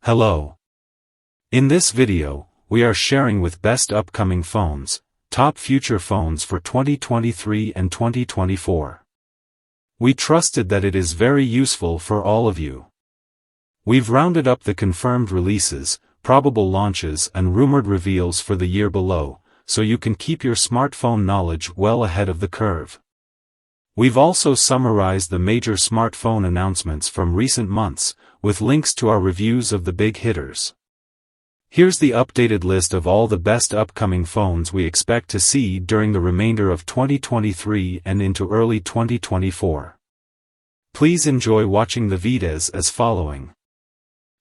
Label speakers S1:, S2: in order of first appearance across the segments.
S1: Hello. In this video, we are sharing with best upcoming phones, top future phones for 2023 and 2024. We trusted that it is very useful for all of you. We've rounded up the confirmed releases, probable launches and rumored reveals for the year below, so you can keep your smartphone knowledge well ahead of the curve. We've also summarized the major smartphone announcements from recent months, with links to our reviews of the big hitters. Here's the updated list of all the best upcoming phones we expect to see during the remainder of 2023 and into early 2024. Please enjoy watching the videos as following.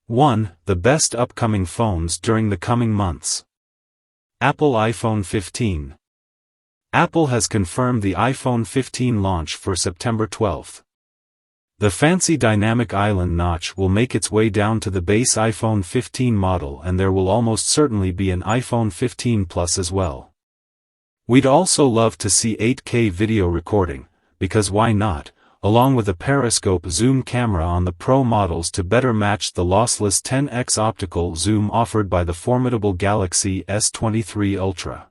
S1: 1. The best upcoming phones during the coming months. Apple iPhone 15. Apple has confirmed the iPhone 15 launch for September 12. The fancy dynamic island notch will make its way down to the base iPhone 15 model, and there will almost certainly be an iPhone 15 Plus as well. We'd also love to see 8K video recording, because why not, along with a periscope zoom camera on the Pro models to better match the lossless 10x optical zoom offered by the formidable Galaxy S24 Ultra.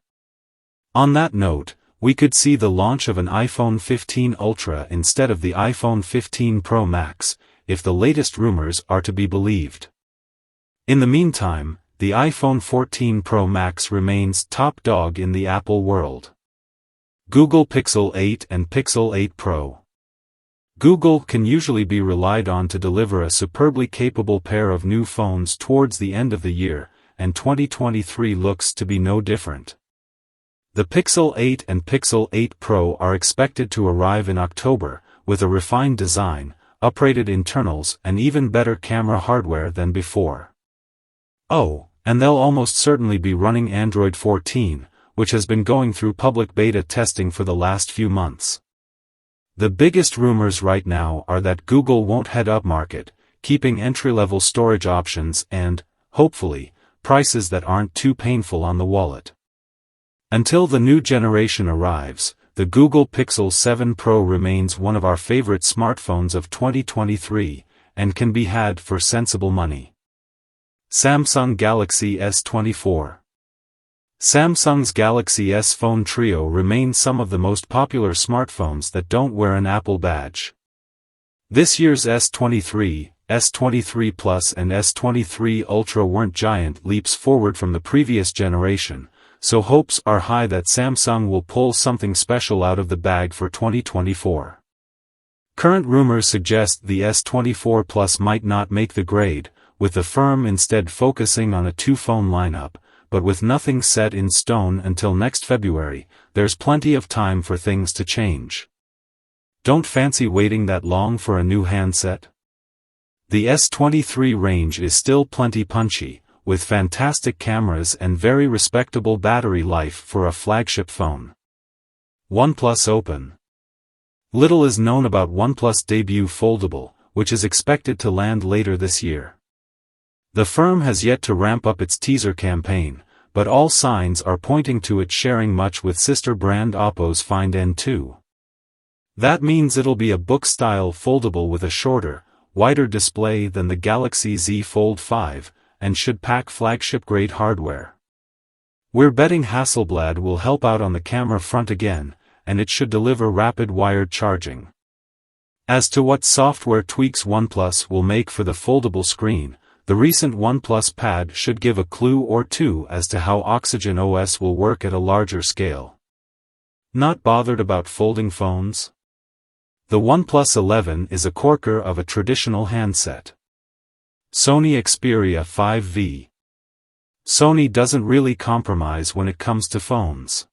S1: On that note, we could see the launch of an iPhone 15 Ultra instead of the iPhone 15 Pro Max, if the latest rumors are to be believed. In the meantime, the iPhone 14 Pro Max remains top dog in the Apple world. Google Pixel 8 and Pixel 8 Pro. Google can usually be relied on to deliver a superbly capable pair of new phones towards the end of the year, and 2023 looks to be no different. The Pixel 8 and Pixel 8 Pro are expected to arrive in October, with a refined design, uprated internals and even better camera hardware than before. Oh, and they'll almost certainly be running Android 14, which has been going through public beta testing for the last few months. The biggest rumors right now are that Google won't head upmarket, keeping entry-level storage options and, hopefully, prices that aren't too painful on the wallet. Until the new generation arrives, the Google Pixel 7 Pro remains one of our favorite smartphones of 2023, and can be had for sensible money. Samsung Galaxy S24. Samsung's Galaxy S phone trio remains some of the most popular smartphones that don't wear an Apple badge. This year's S23, S23 Plus and S23 Ultra weren't giant leaps forward from the previous generation, so hopes are high that Samsung will pull something special out of the bag for 2024. Current rumors suggest the S24 Plus might not make the grade, with the firm instead focusing on a two-phone lineup, but with nothing set in stone until next February, there's plenty of time for things to change. Don't fancy waiting that long for a new handset? The S23 range is still plenty punchy, with fantastic cameras and very respectable battery life for a flagship phone. OnePlus Open. Little is known about OnePlus debut foldable, which is expected to land later this year. The firm has yet to ramp up its teaser campaign, but all signs are pointing to it sharing much with sister brand OPPO's Find N2. That means it'll be a book-style foldable with a shorter, wider display than the Galaxy Z Fold 5, and should pack flagship-grade hardware. We're betting Hasselblad will help out on the camera front again, and it should deliver rapid wired charging. As to what software tweaks OnePlus will make for the foldable screen, the recent OnePlus Pad should give a clue or two as to how Oxygen OS will work at a larger scale. Not bothered about folding phones? The OnePlus 11 is a corker of a traditional handset. Sony Xperia 5V. Sony doesn't really compromise when it comes to phones.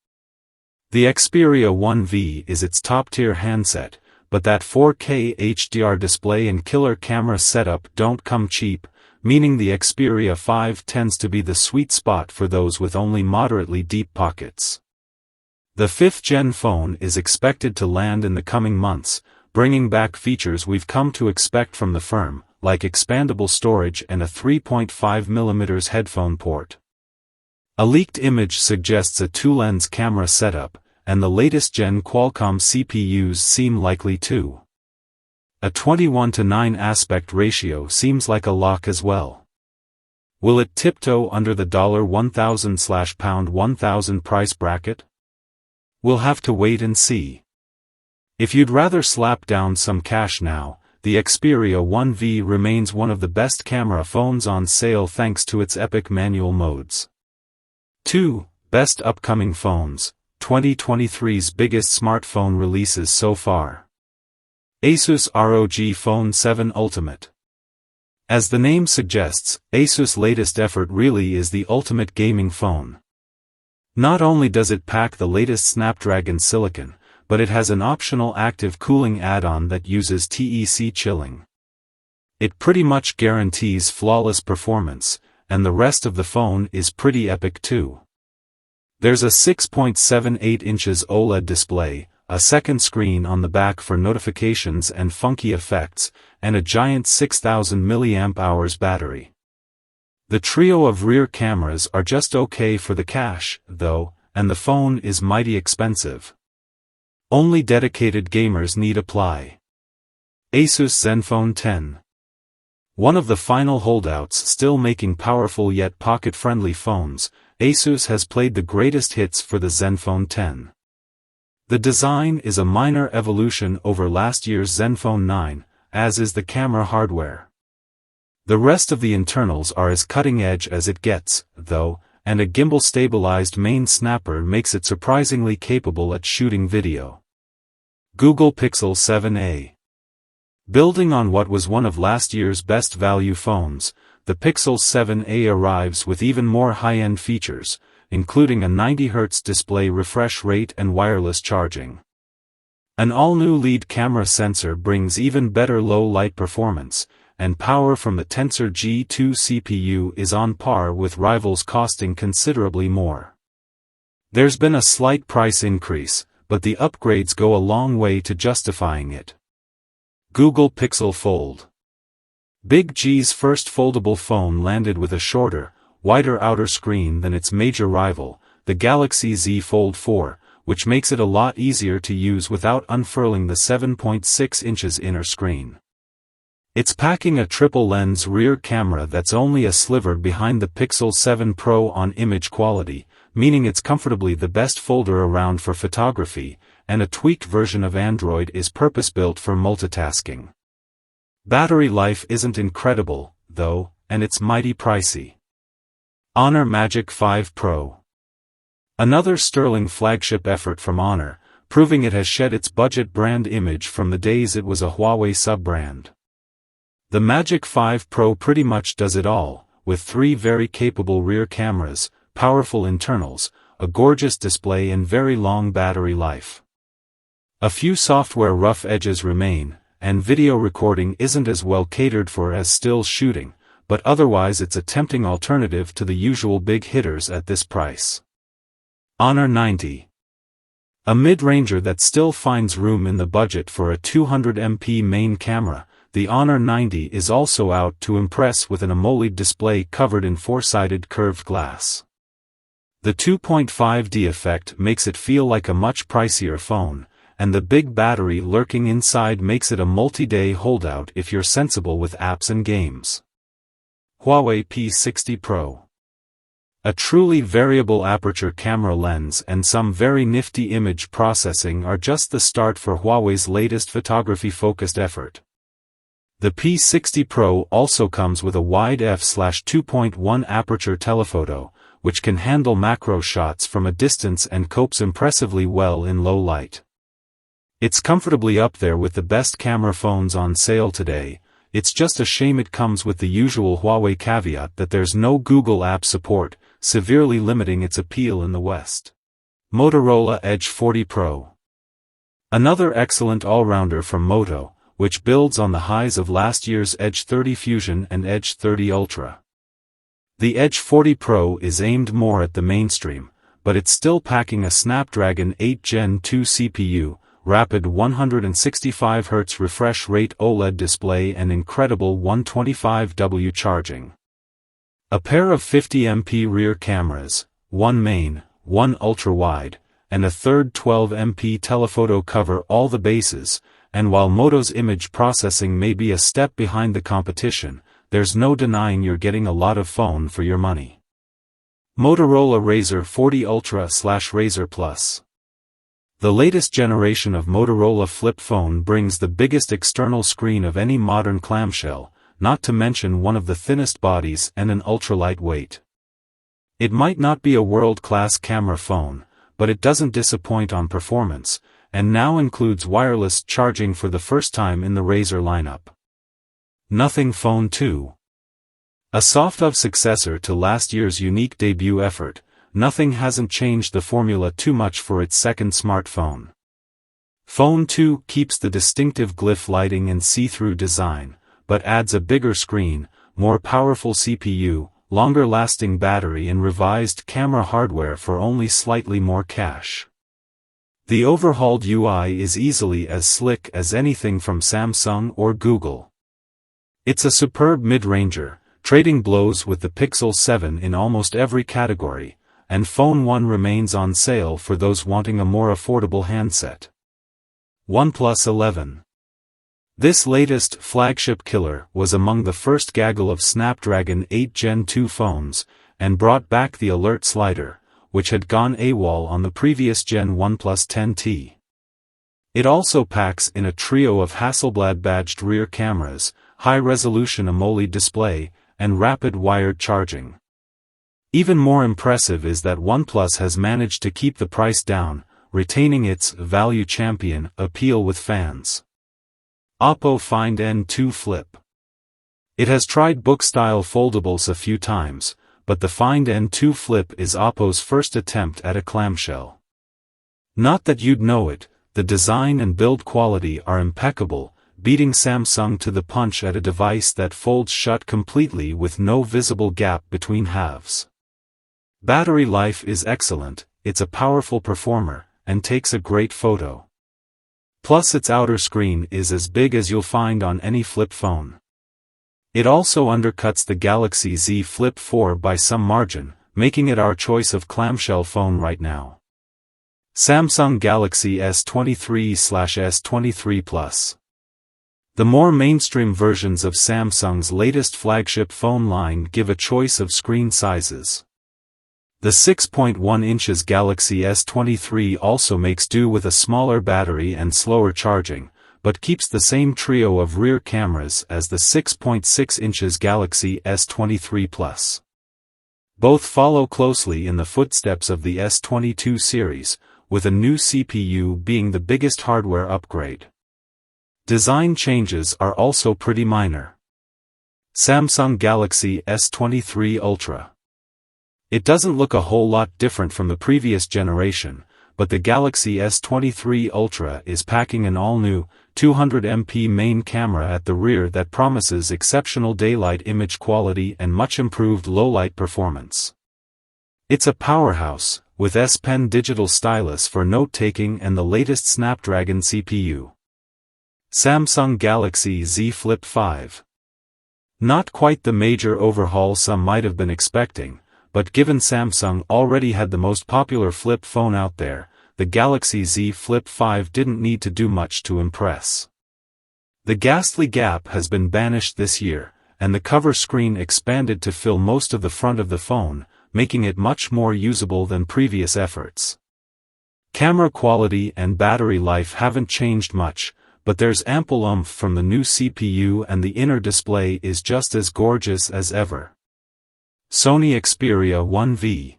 S1: The Xperia 1V is its top-tier handset, but that 4K HDR display and killer camera setup don't come cheap, meaning the Xperia 5 tends to be the sweet spot for those with only moderately deep pockets. The 5th-gen phone is expected to land in the coming months, bringing back features we've come to expect from the firm, like expandable storage and a 3.5mm headphone port. A leaked image suggests a two-lens camera setup, and the latest gen Qualcomm CPUs seem likely too. A 21:9 aspect ratio seems like a lock as well. Will it tiptoe under the $1,000/$1,000 price bracket? We'll have to wait and see. If you'd rather slap down some cash now, the Xperia 1V remains one of the best camera phones on sale thanks to its epic manual modes. 2. Best upcoming phones, 2023's biggest smartphone releases so far. Asus ROG Phone 7 Ultimate. As the name suggests, Asus' latest effort really is the ultimate gaming phone. Not only does it pack the latest Snapdragon silicon, but it has an optional active cooling add-on that uses TEC chilling. It pretty much guarantees flawless performance, and the rest of the phone is pretty epic too. There's a 6.78 inches OLED display, a second screen on the back for notifications and funky effects, and a giant 6000 mAh battery. The trio of rear cameras are just okay for the cash, though, and the phone is mighty expensive. Only dedicated gamers need apply. Asus Zenfone 10. One of the final holdouts still making powerful yet pocket-friendly phones, Asus has played the greatest hits for the Zenfone 10. The design is a minor evolution over last year's Zenfone 9, as is the camera hardware. The rest of the internals are as cutting-edge as it gets, though, and a gimbal-stabilized main snapper makes it surprisingly capable at shooting video. Google Pixel 7a. Building on what was one of last year's best value phones, the Pixel 7a arrives with even more high-end features, including a 90Hz display refresh rate and wireless charging. An all-new lead camera sensor brings even better low-light performance, and power from the Tensor G2 CPU is on par with rivals costing considerably more. There's been a slight price increase, but the upgrades go a long way to justifying it. Google Pixel Fold. Big G's first foldable phone landed with a shorter, wider outer screen than its major rival, the Galaxy Z Fold 4, which makes it a lot easier to use without unfurling the 7.6 inches inner screen. It's packing a triple-lens rear camera that's only a sliver behind the Pixel 7 Pro on image quality, meaning it's comfortably the best folder around for photography, and a tweaked version of Android is purpose-built for multitasking. Battery life isn't incredible, though, and it's mighty pricey. Honor Magic 5 Pro. Another sterling flagship effort from Honor, proving it has shed its budget brand image from the days it was a Huawei sub-brand. The Magic 5 Pro pretty much does it all, with 3 very capable rear cameras, powerful internals, a gorgeous display and very long battery life. A few software rough edges remain, and video recording isn't as well catered for as still shooting, but otherwise it's a tempting alternative to the usual big hitters at this price. Honor 90. A mid-ranger that still finds room in the budget for a 200MP main camera, the Honor 90 is also out to impress with an AMOLED display covered in 4-sided curved glass. The 2.5D effect makes it feel like a much pricier phone, and the big battery lurking inside makes it a multi-day holdout if you're sensible with apps and games. Huawei P60 Pro. A truly variable aperture camera lens and some very nifty image processing are just the start for Huawei's latest photography-focused effort. The P60 Pro also comes with a wide f/2.1 aperture telephoto, which can handle macro shots from a distance and copes impressively well in low light. It's comfortably up there with the best camera phones on sale today. It's just a shame it comes with the usual Huawei caveat that there's no Google app support, severely limiting its appeal in the West. Motorola Edge 40 Pro. Another excellent all-rounder from Moto, which builds on the highs of last year's Edge 30 Fusion and Edge 30 Ultra. The Edge 40 Pro is aimed more at the mainstream, but it's still packing a Snapdragon 8 Gen 2 CPU, rapid 165Hz refresh rate OLED display and incredible 125W charging. A pair of 50MP rear cameras, one main, one ultra-wide, and a third 12MP telephoto cover all the bases, and while Moto's image processing may be a step behind the competition, there's no denying you're getting a lot of phone for your money. Motorola Razr 40 Ultra/Razr Plus. The latest generation of Motorola flip phone brings the biggest external screen of any modern clamshell, not to mention one of the thinnest bodies and an ultralight weight. It might not be a world-class camera phone, but it doesn't disappoint on performance, and now includes wireless charging for the first time in the Razr lineup. Nothing Phone 2. A soft-up successor to last year's unique debut effort, Nothing hasn't changed the formula too much for its second smartphone. Phone 2 keeps the distinctive glyph lighting and see-through design, but adds a bigger screen, more powerful CPU, longer-lasting battery and revised camera hardware for only slightly more cash. The overhauled UI is easily as slick as anything from Samsung or Google. It's a superb mid-ranger, trading blows with the Pixel 7 in almost every category, and Phone 1 remains on sale for those wanting a more affordable handset. OnePlus 11. This latest flagship killer was among the first gaggle of Snapdragon 8 Gen 2 phones, and brought back the alert slider, which had gone AWOL on the previous Gen OnePlus 10T. It also packs in a trio of Hasselblad-badged rear cameras, high-resolution AMOLED display, and rapid wired charging. Even more impressive is that OnePlus has managed to keep the price down, retaining its value champion appeal with fans. OPPO Find N2 Flip. It has tried book-style foldables a few times, but the Find N2 Flip is OPPO's first attempt at a clamshell. Not that you'd know it, the design and build quality are impeccable, beating Samsung to the punch at a device that folds shut completely with no visible gap between halves. Battery life is excellent, it's a powerful performer, and takes a great photo. Plus its outer screen is as big as you'll find on any flip phone. It also undercuts the Galaxy Z Flip 4 by some margin, making it our choice of clamshell phone right now. Samsung Galaxy S23/S23 Plus. The more mainstream versions of Samsung's latest flagship phone line give a choice of screen sizes. The 6.1 inches Galaxy S23 also makes do with a smaller battery and slower charging, but keeps the same trio of rear cameras as the 6.6 inches Galaxy S23 Plus. Both follow closely in the footsteps of the S22 series, with a new CPU being the biggest hardware upgrade. Design changes are also pretty minor. Samsung Galaxy S23 Ultra. It doesn't look a whole lot different from the previous generation, but the Galaxy S23 Ultra is packing an all-new, 200MP main camera at the rear that promises exceptional daylight image quality and much improved low-light performance. It's a powerhouse, with S Pen digital stylus for note-taking and the latest Snapdragon CPU. Samsung Galaxy Z Flip 5. Not quite the major overhaul some might have been expecting, but given Samsung already had the most popular flip phone out there, the Galaxy Z Flip 5 didn't need to do much to impress. The ghastly gap has been banished this year, and the cover screen expanded to fill most of the front of the phone, making it much more usable than previous efforts. Camera quality and battery life haven't changed much, but there's ample oomph from the new CPU and the inner display is just as gorgeous as ever. Sony Xperia 1V.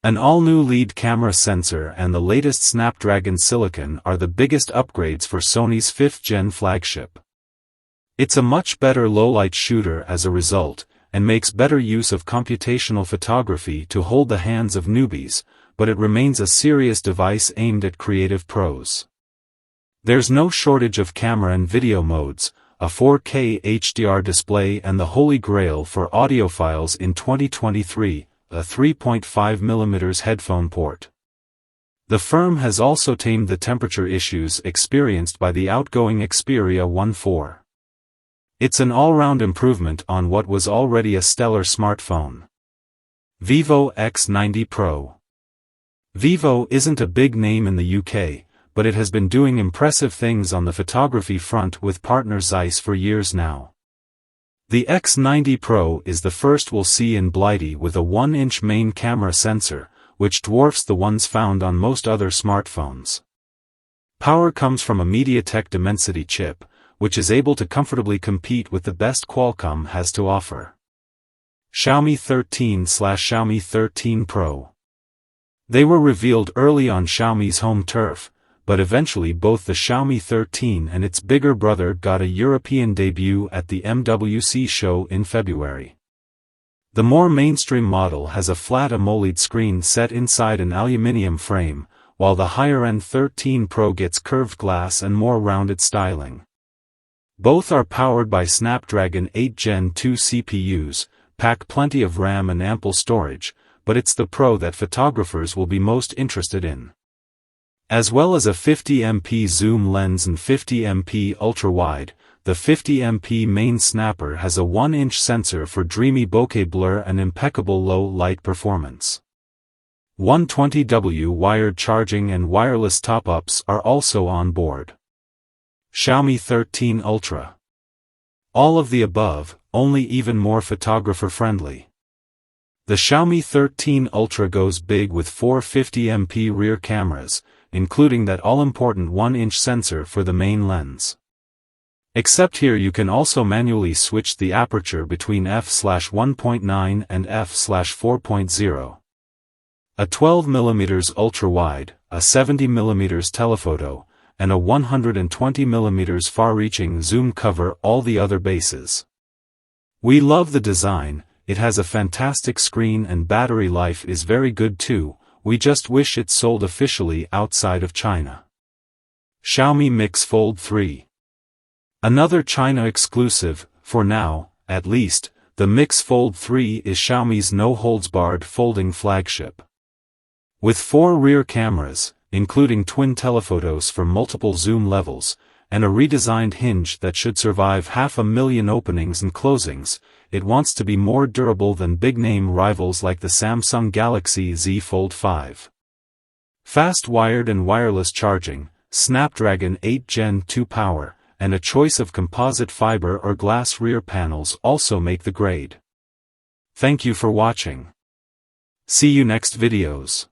S1: An all-new lead camera sensor and the latest Snapdragon silicon are the biggest upgrades for Sony's 5th gen flagship. It's a much better low-light shooter as a result, and makes better use of computational photography to hold the hands of newbies, but it remains a serious device aimed at creative pros. There's no shortage of camera and video modes, a 4K HDR display and the holy grail for audiophiles in 2023, a 3.5mm headphone port. The firm has also tamed the temperature issues experienced by the outgoing Xperia 1.4. It's an all-round improvement on what was already a stellar smartphone. Vivo X90 Pro. Vivo isn't a big name in the UK, but it has been doing impressive things on the photography front with partner Zeiss for years now. The X90 Pro is the first we'll see in Blighty with a 1-inch main camera sensor, which dwarfs the ones found on most other smartphones. Power comes from a MediaTek Dimensity chip, which is able to comfortably compete with the best Qualcomm has to offer. Xiaomi 13/Xiaomi 13 Pro. They were revealed early on Xiaomi's home turf, but eventually both the Xiaomi 13 and its bigger brother got a European debut at the MWC show in February. The more mainstream model has a flat AMOLED screen set inside an aluminium frame, while the higher-end 13 Pro gets curved glass and more rounded styling. Both are powered by Snapdragon 8 Gen 2 CPUs, pack plenty of RAM and ample storage, but it's the Pro that photographers will be most interested in. As well as a 50MP zoom lens and 50MP ultra-wide, the 50MP main snapper has a 1-inch sensor for dreamy bokeh blur and impeccable low-light performance. 120W wired charging and wireless top-ups are also on board. Xiaomi 13 Ultra. All of the above, only even more photographer-friendly. The Xiaomi 13 Ultra goes big with 4 50MP rear cameras, including that all-important 1-inch sensor for the main lens. Except here you can also manually switch the aperture between f/1.9 and f/4.0. A 12mm ultra-wide, a 70mm telephoto, and a 120mm far-reaching zoom cover all the other bases. We love the design, it has a fantastic screen and battery life is very good too, we just wish it sold officially outside of China. Xiaomi Mix Fold 3. Another China exclusive, for now, at least, the Mix Fold 3 is Xiaomi's no-holds-barred folding flagship. With 4 rear cameras, including twin telephotos for multiple zoom levels, and a redesigned hinge that should survive 500,000 openings and closings, it wants to be more durable than big-name rivals like the Samsung Galaxy Z Fold 5. Fast wired and wireless charging, Snapdragon 8 Gen 2 power, and a choice of composite fiber or glass rear panels also make the grade. Thank you for watching. See you next videos.